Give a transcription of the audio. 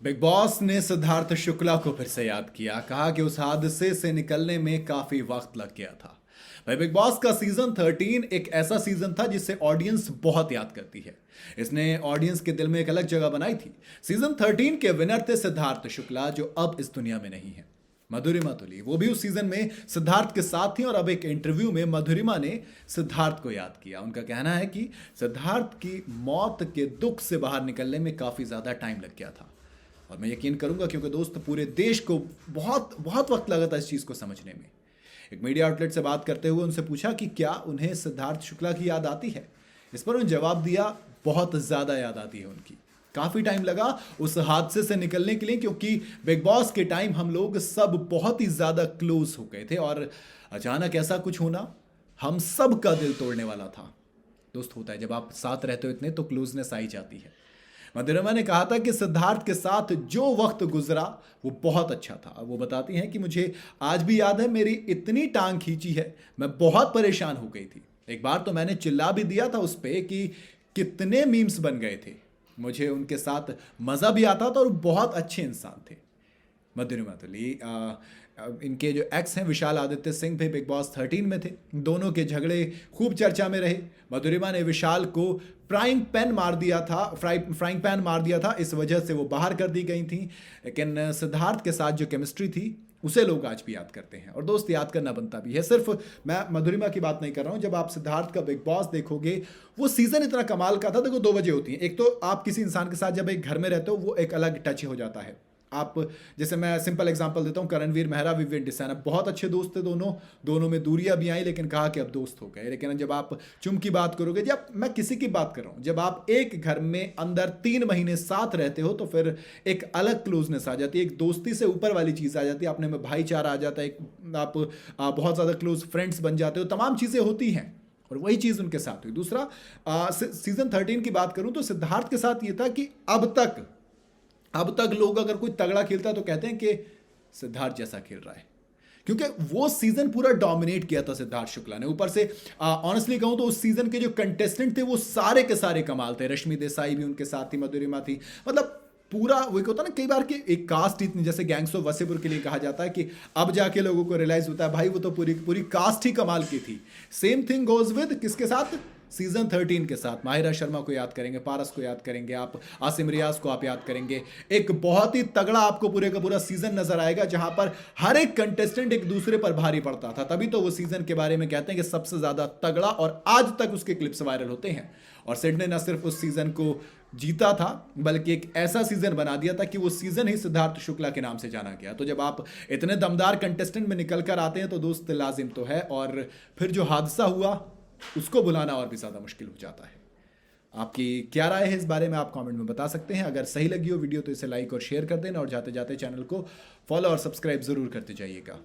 Big boss ने सिद्धार्थ शुक्ला को फिर से याद किया। कहा कि उस हादसे से निकलने में काफी वक्त लग गया था। भाई, बिग बॉस का सीजन 13 एक ऐसा सीजन था जिसे ऑडियंस बहुत याद करती है। इसने ऑडियंस के दिल में एक अलग जगह बनाई थी। सीजन 13 के विनर थे सिद्धार्थ शुक्ला, जो अब इस दुनिया में नहीं है। मधुरिमा तुली वो भी उस सीजन में सिद्धार्थ के साथ थी और अब एक इंटरव्यू में मधुरिमा ने सिद्धार्थ को याद किया। उनका कहना है कि सिद्धार्थ की मौत के दुख से बाहर निकलने में काफी ज्यादा टाइम लग गया था। और मैं यकीन करूंगा क्योंकि दोस्त पूरे देश को बहुत बहुत वक्त लगा था इस चीज़ को समझने में। एक मीडिया आउटलेट से बात करते हुए उनसे पूछा कि क्या उन्हें सिद्धार्थ शुक्ला की याद आती है। इस पर उन्होंने जवाब दिया, बहुत ज़्यादा याद आती है उनकी। काफ़ी टाइम लगा उस हादसे से निकलने के लिए, क्योंकि बिग बॉस के टाइम हम लोग सब बहुत ही ज़्यादा क्लोज हो गए थे और अचानक ऐसा कुछ होना हम सब का दिल तोड़ने वाला था। दोस्त, होता है जब आप साथ रहते हो इतने तो क्लोजनेस आई जाती है। मधुरिमा ने कहा था कि सिद्धार्थ के साथ जो वक्त गुजरा वो बहुत अच्छा था। वो बताती हैं कि मुझे आज भी याद है, मेरी इतनी टांग खींची है, मैं बहुत परेशान हो गई थी। एक बार तो मैंने चिल्ला भी दिया था उस पे कि कितने मीम्स बन गए थे। मुझे उनके साथ मज़ा भी आता था और बहुत अच्छे इंसान थे। मधुरिमा तुली इनके जो एक्स हैं विशाल आदित्य सिंह भी बिग बॉस 13 में थे। दोनों के झगड़े खूब चर्चा में रहे। मधुरिमा ने विशाल को फ्राइंग पैन मार दिया था, फ्राइंग पैन मार दिया था, इस वजह से वो बाहर कर दी गई थी। लेकिन सिद्धार्थ के साथ जो केमिस्ट्री थी उसे लोग आज भी याद करते हैं और दोस्त याद करना बनता भी है। सिर्फ मैं मधुरिमा की बात नहीं कर रहा हूँ। जब आप सिद्धार्थ का बिग बॉस देखोगे, वो सीजन इतना कमाल का था। देखो, दो वजह होती हैं। एक तो आप किसी इंसान के साथ जब एक घर में रहते हो वो एक अलग टच हो जाता है। आप जैसे मैं सिंपल एग्जांपल देता हूँ, करणवीर मेहरा, विवेक डिसाना, बहुत अच्छे दोस्त थे दोनों में दूरियां भी आई, लेकिन कहा कि अब दोस्त हो गए। लेकिन जब आप चुम की बात करोगे, जब मैं किसी की बात कर रहा हूँ, जब आप एक घर में अंदर 3 महीने साथ रहते हो तो फिर एक अलग क्लोजनेस आ जाती है, एक दोस्ती से ऊपर वाली चीज़ आ जाती है, अपने में भाईचारा आ जाता है, आप बहुत ज़्यादा क्लोज फ्रेंड्स बन जाते हो, तमाम चीज़ें होती हैं। और वही चीज़ उनके साथ हुई। दूसरा, सीजन 13 की बात करूं तो सिद्धार्थ के साथ ये था कि अब तक लोग अगर कोई तगड़ा खेलता है तो कहते हैं कि सिद्धार्थ जैसा खेल रहा है, क्योंकि वो सीजन पूरा डोमिनेट किया था सिद्धार्थ शुक्ला ने। ऊपर से ऑनेस्टली कहूं तो उस सीजन के जो कंटेस्टेंट थे वो सारे के सारे कमाल थे। रश्मि देसाई भी उनके साथ थी, मधुरिमा थी, मतलब पूरा वो एक होता ना कई बार कि एक कास्ट इतनी, जैसे गैंग्स ऑफ वसेपुर के लिए कहा जाता है कि अब जाके लोगों को रियलाइज होता है भाई वो तो पूरी पूरी कास्ट ही कमाल की थी। सेम थिंग गोज विद किसके साथ, सीजन 13 के साथ। माहिरा शर्मा को याद करेंगे, पारस को याद करेंगे, आप आसिम रियाज को आप याद करेंगे। एक बहुत ही तगड़ा आपको पूरे का पूरा सीजन नजर आएगा जहां पर हर एक कंटेस्टेंट एक दूसरे पर भारी पड़ता था। तभी तो वो सीजन के बारे में कहते हैं कि सबसे ज्यादा तगड़ा, और आज तक उसके क्लिप्स वायरल होते हैं। और सिड ने न सिर्फ उस सीजन को जीता था बल्कि एक ऐसा सीजन बना दिया था कि वो सीजन ही सिद्धार्थ शुक्ला के नाम से जाना गया। तो जब आप इतने दमदार कंटेस्टेंट में निकल कर आते हैं तो दोस्त लाजिम तो है। और फिर जो हादसा हुआ उसको भुलाना और भी ज़्यादा मुश्किल हो जाता है। आपकी क्या राय है इस बारे में, आप कमेंट में बता सकते हैं। अगर सही लगी हो वीडियो तो इसे लाइक और शेयर कर देना और जाते जाते चैनल को फॉलो और सब्सक्राइब ज़रूर करते जाइएगा।